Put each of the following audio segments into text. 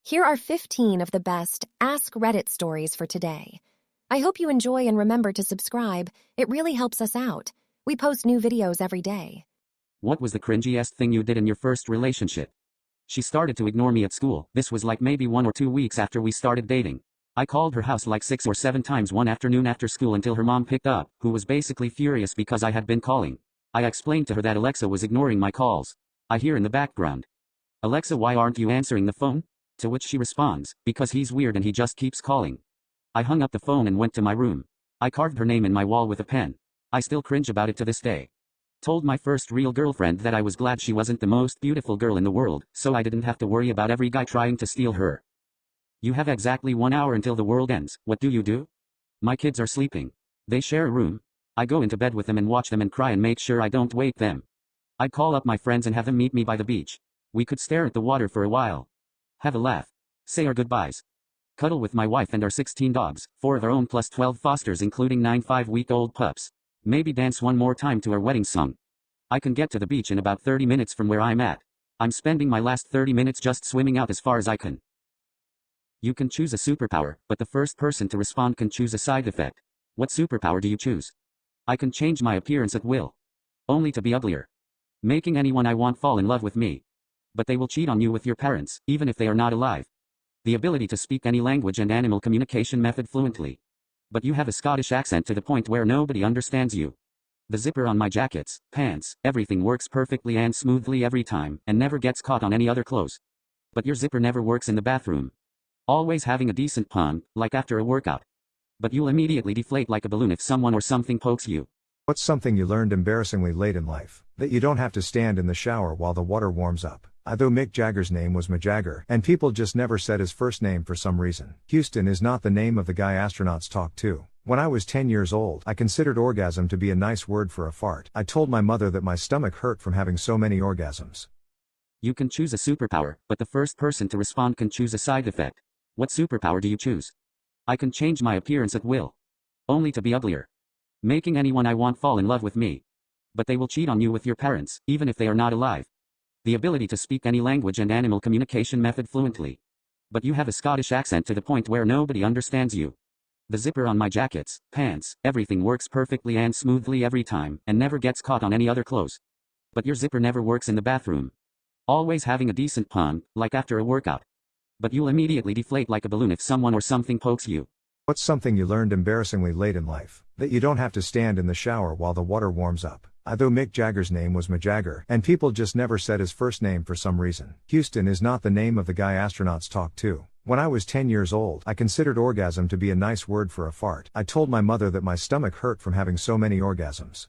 Here are 15 of the best Ask Reddit stories for today. I hope you enjoy and remember to subscribe. It really helps us out. We post new videos every day. What was the cringiest thing you did in your first relationship? She started to ignore me at school. This was like maybe 1 or 2 weeks after we started dating. I called her house like 6 or 7 times one afternoon after school until her mom picked up, who was basically furious because I had been calling. I explained to her that Alexa was ignoring my calls. I hear in the background, "Alexa, why aren't you answering the phone?" To which she responds, "Because he's weird and he just keeps calling." I hung up the phone and went to my room. I carved her name in my wall with a pen. I still cringe about it to this day. Told my first real girlfriend that I was glad she wasn't the most beautiful girl in the world, so I didn't have to worry about every guy trying to steal her. You have exactly 1 hour until the world ends. What do? My kids are sleeping. They share a room. I go into bed with them and watch them and cry and make sure I don't wake them. I'd call up my friends and have them meet me by the beach. We could stare at the water for a while. Have a laugh. Say our goodbyes. Cuddle with my wife and our 16 dogs, 4 of our own plus 12 fosters including 9 5-week-old pups. Maybe dance one more time to our wedding song. I can get to the beach in about 30 minutes from where I'm at. I'm spending my last 30 minutes just swimming out as far as I can. You can choose a superpower, but the first person to respond can choose a side effect. What superpower do you choose? I can change my appearance at will. Only to be uglier. Making anyone I want fall in love with me. But they will cheat on you with your parents, even if they are not alive. The ability to speak any language and animal communication method fluently. But you have a Scottish accent to the point where nobody understands you. The zipper on my jackets, pants, everything works perfectly and smoothly every time, and never gets caught on any other clothes. But your zipper never works in the bathroom. Always having a decent pun, like after a workout. But you'll immediately deflate like a balloon if someone or something pokes you. What's something you learned embarrassingly late in life? That you don't have to stand in the shower while the water warms up. Although Mick Jagger's name was Majagger, and people just never said his first name for some reason. Houston is not the name of the guy astronauts talk to. When I was 10 years old, I considered orgasm to be a nice word for a fart. I told my mother that my stomach hurt from having so many orgasms. You can choose a superpower, but the first person to respond can choose a side effect. What superpower do you choose? I can change my appearance at will. Only to be uglier. Making anyone I want fall in love with me. But they will cheat on you with your parents, even if they are not alive. The ability to speak any language and animal communication method fluently. But you have a Scottish accent to the point where nobody understands you. The zipper on my jackets, pants, everything works perfectly and smoothly every time, and never gets caught on any other clothes. But your zipper never works in the bathroom. Always having a decent pun, like after a workout. But you'll immediately deflate like a balloon if someone or something pokes you. What's something you learned embarrassingly late in life? That you don't have to stand in the shower while the water warms up. Although Mick Jagger's name was Majagger, and people just never said his first name for some reason. Houston is not the name of the guy astronauts talk to. When I was 10 years old, I considered orgasm to be a nice word for a fart. I told my mother that my stomach hurt from having so many orgasms.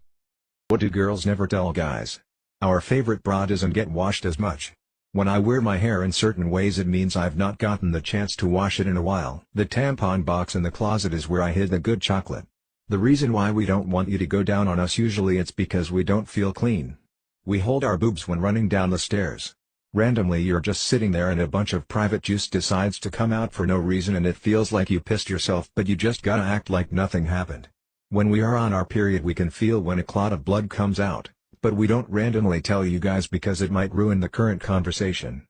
What do girls never tell guys? Our favorite bra doesn't get washed as much. When I wear my hair in certain ways it means I've not gotten the chance to wash it in a while. The tampon box in the closet is where I hid the good chocolate. The reason why we don't want you to go down on us usually it's because we don't feel clean. We hold our boobs when running down the stairs. Randomly you're just sitting there and a bunch of private juice decides to come out for no reason and it feels like you pissed yourself but you just gotta act like nothing happened. When we are on our period we can feel when a clot of blood comes out, but we don't randomly tell you guys because it might ruin the current conversation.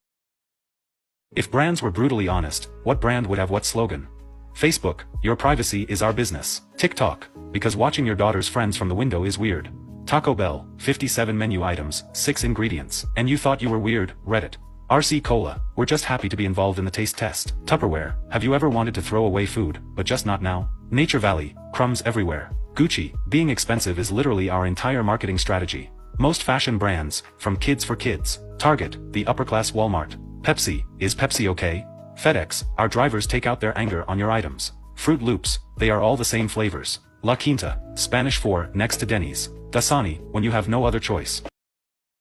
If brands were brutally honest, what brand would have what slogan? Facebook, your privacy is our business. TikTok, because watching your daughter's friends from the window is weird. Taco Bell, 57 menu items, 6 ingredients, and you thought you were weird. Reddit. RC Cola, we're just happy to be involved in the taste test. Tupperware, have you ever wanted to throw away food, but just not now? Nature Valley, crumbs everywhere. Gucci, being expensive is literally our entire marketing strategy. Most fashion brands, from Kids for Kids, Target, the upper-class Walmart. Pepsi, is Pepsi okay? FedEx, our drivers take out their anger on your items. Fruit Loops, they are all the same flavors. La Quinta, Spanish for next to Denny's. Dasani, when you have no other choice.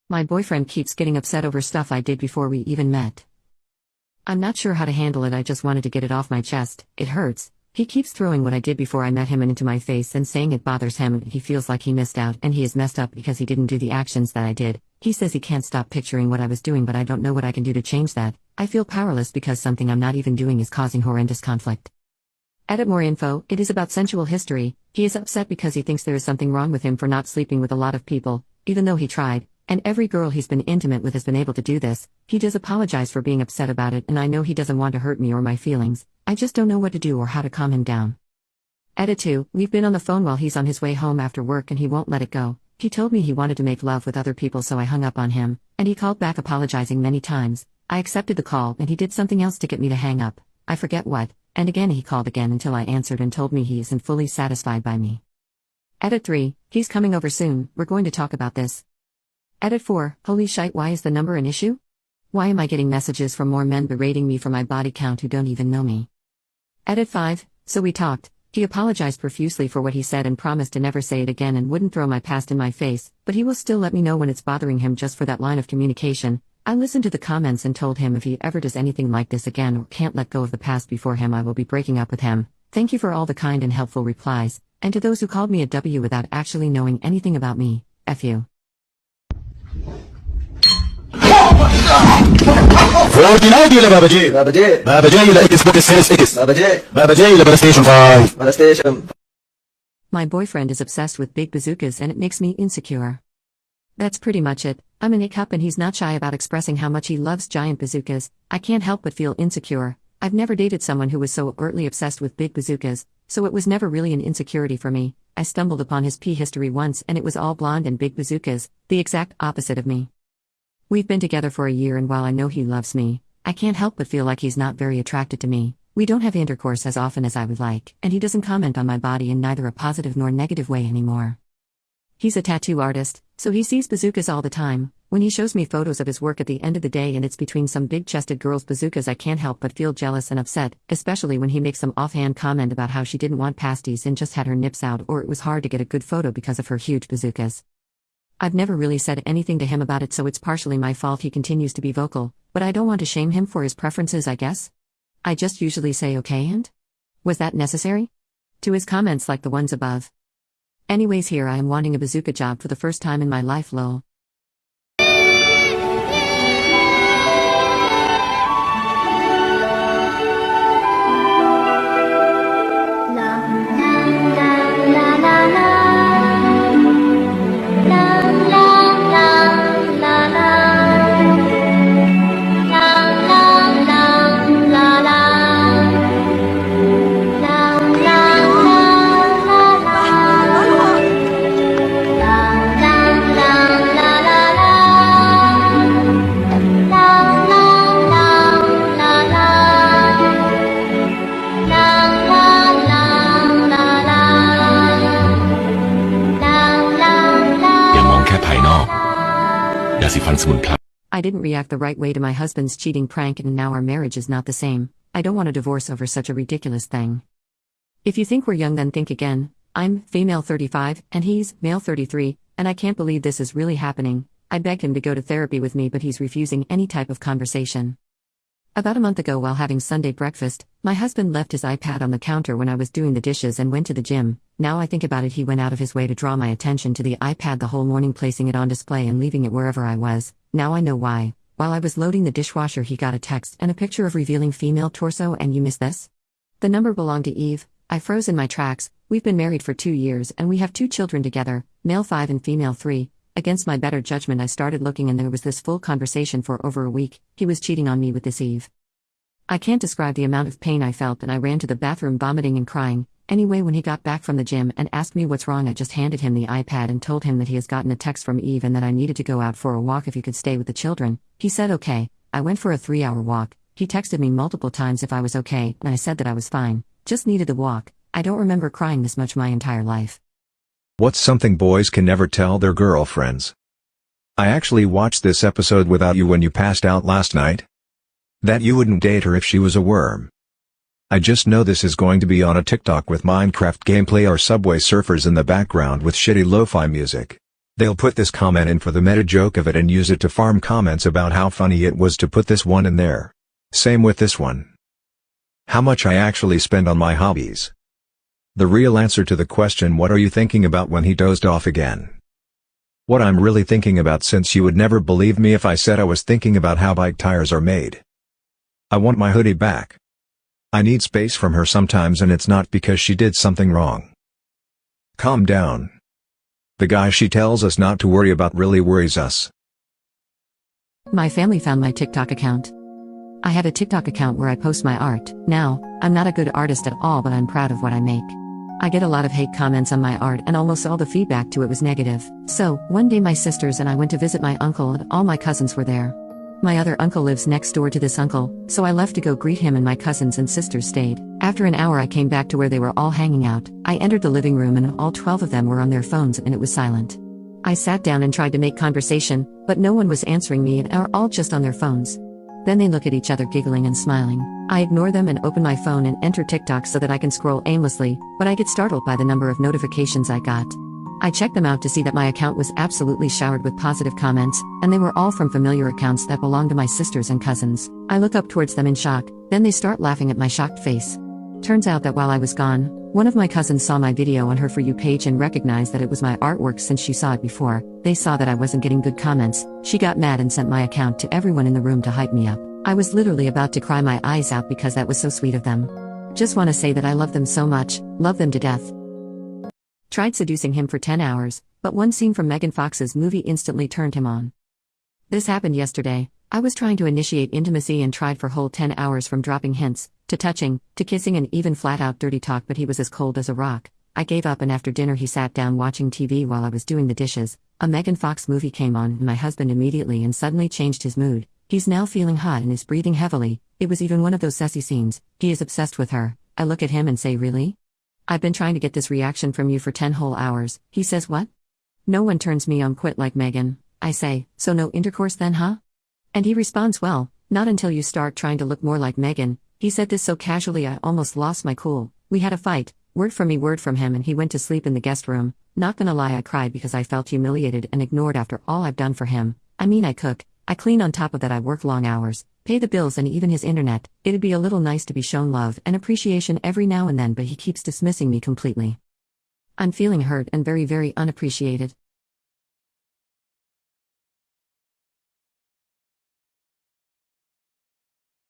My boyfriend keeps getting upset over stuff I did before we even met. I'm not sure how to handle it, I just wanted to get it off my chest. It hurts. He keeps throwing what I did before I met him into my face and saying it bothers him. He feels like he missed out and he is messed up because he didn't do the actions that I did. He says he can't stop picturing what I was doing, but I don't know what I can do to change that. I feel powerless because something I'm not even doing is causing horrendous conflict. Edit more info. It is about sensual history. He is upset because he thinks there is something wrong with him for not sleeping with a lot of people, even though he tried. And every girl he's been intimate with has been able to do this. He does apologize for being upset about it, and I know he doesn't want to hurt me or my feelings. I just don't know what to do or how to calm him down. Edit 2. We've been on the phone while he's on his way home after work and he won't let it go. He told me he wanted to make love with other people, so I hung up on him, and he called back apologizing many times. I accepted the call and he did something else to get me to hang up. I forget what, and again he called again until I answered and told me he isn't fully satisfied by me. Edit 3. He's coming over soon, we're going to talk about this. Edit 4. Holy shite, why is the number an issue? Why am I getting messages from more men berating me for my body count who don't even know me? Edit 5. So we talked. He apologized profusely for what he said and promised to never say it again and wouldn't throw my past in my face, but he will still let me know when it's bothering him just for that line of communication. I listened to the comments and told him if he ever does anything like this again or can't let go of the past before him, I will be breaking up with him. Thank you for all the kind and helpful replies, and to those who called me a W without actually knowing anything about me, F you. فورتنايت ولا بابا جي؟ بابا جي. بابا جي ولا اكس بوكس سيريس اكس؟ بابا جي. بابا جي ولا بلاي ستيشن 5؟ بلاي ستيشن. My boyfriend is obsessed with big bazookas and it makes me insecure. That's pretty much it. I'm an A-cup and he's not shy about expressing how much he loves giant bazookas. I can't help but feel insecure. I've never dated someone who was so overtly obsessed with big bazookas, so it was never really an insecurity for me. I stumbled upon his P history once and it was all blonde and big bazookas, the exact opposite of me. We've been together for a year and while I know he loves me, I can't help but feel like he's not very attracted to me. We don't have intercourse as often as I would like, and he doesn't comment on my body in neither a positive nor negative way anymore. He's a tattoo artist, so he sees bazookas all the time. When he shows me photos of his work at the end of the day and it's between some big-chested girl's bazookas, I can't help but feel jealous and upset, especially when he makes some offhand comment about how she didn't want pasties and just had her nips out, or it was hard to get a good photo because of her huge bazookas. I've never really said anything to him about it, so it's partially my fault he continues to be vocal, but I don't want to shame him for his preferences, I guess. I just usually say okay and? Was that necessary? To his comments like the ones above. Anyways, here I am wanting a bazooka job for the first time in my life, lol. I didn't react the right way to my husband's cheating prank and now our marriage is not the same. I don't want a divorce over such a ridiculous thing. If you think we're young, then think again. I'm female 35 and he's male 33, and I can't believe this is really happening. I begged him to go to therapy with me, but he's refusing any type of conversation. About a month ago, while having Sunday breakfast, my husband left his iPad on the counter when I was doing the dishes and went to the gym. Now I think about it, he went out of his way to draw my attention to the iPad the whole morning, placing it on display and leaving it wherever I was. Now I know why. While I was loading the dishwasher, he got a text and a picture of revealing female torso. And you missed this? The number belonged to Eve. I froze in my tracks. We've been married for 2 years and we have 2 children together, male 5 and female 3. Against my better judgment, I started looking and there was this full conversation for over a week. He was cheating on me with this Eve. I can't describe the amount of pain I felt, and I ran to the bathroom vomiting and crying. Anyway, when he got back from the gym and asked me what's wrong, I just handed him the iPad and told him that he has gotten a text from Eve and that I needed to go out for a walk if he could stay with the children. He said okay. I went for a 3-hour walk. He texted me multiple times if I was okay, and I said that I was fine. Just needed the walk. I don't remember crying this much my entire life. What's something boys can never tell their girlfriends? I actually watched this episode without you when you passed out last night. That you wouldn't date her if she was a worm. I just know this is going to be on a TikTok with Minecraft gameplay or Subway Surfers in the background with shitty lo-fi music. They'll put this comment in for the meta joke of it and use it to farm comments about how funny it was to put this one in there. Same with this one. How much I actually spend on my hobbies. The real answer to the question, what are you thinking about, when he dozed off again? What I'm really thinking about, since you would never believe me if I said I was thinking about how bike tires are made. I want my hoodie back. I need space from her sometimes, and it's not because she did something wrong. Calm down. The guy she tells us not to worry about really worries us. My family found my TikTok account. I have a TikTok account where I post my art. Now, I'm not a good artist at all, but I'm proud of what I make. I get a lot of hate comments on my art, and almost all the feedback to it was negative. So, one day my sisters and I went to visit my uncle, and all my cousins were there. My other uncle lives next door to this uncle, so I left to go greet him, and my cousins and sisters stayed. After an hour I came back to where they were all hanging out. I entered the living room and all 12 of them were on their phones and it was silent. I sat down and tried to make conversation, but no one was answering me and are all just on their phones. Then they look at each other giggling and smiling. I ignore them and open my phone and enter TikTok so that I can scroll aimlessly, but I get startled by the number of notifications I got. I checked them out to see that my account was absolutely showered with positive comments, and they were all from familiar accounts that belong to my sisters and cousins. I look up towards them in shock, then they start laughing at my shocked face. Turns out that while I was gone, one of my cousins saw my video on her For You page and recognized that it was my artwork since she saw it before. They saw that I wasn't getting good comments. She got mad and sent my account to everyone in the room to hype me up. I was literally about to cry my eyes out because that was so sweet of them. Just want to say that I love them so much, love them to death. Tried seducing him for 10 hours, but one scene from Megan Fox's movie instantly turned him on. This happened yesterday. I was trying to initiate intimacy and tried for whole 10 hours from dropping hints, to touching, to kissing and even flat-out dirty talk, but he was as cold as a rock. I gave up and after dinner he sat down watching TV while I was doing the dishes. A Megan Fox movie came on and my husband immediately and suddenly changed his mood. He's now feeling hot and is breathing heavily. It was even one of those sassy scenes. He is obsessed with her. I look at him and say, really? I've been trying to get this reaction from you for 10 whole hours. He says, what? No one turns me on quit like Megan. I say, so no intercourse then, huh? And he responds, well, not until you start trying to look more like Megan. He said this so casually I almost lost my cool. We had a fight, word from me, word from him, and he went to sleep in the guest room. Not gonna lie, I cried because I felt humiliated and ignored after all I've done for him. I mean, I cook, I clean, on top of that I work long hours, pay the bills and even his internet. It'd be a little nice to be shown love and appreciation every now and then, but he keeps dismissing me completely. I'm feeling hurt and very, very unappreciated.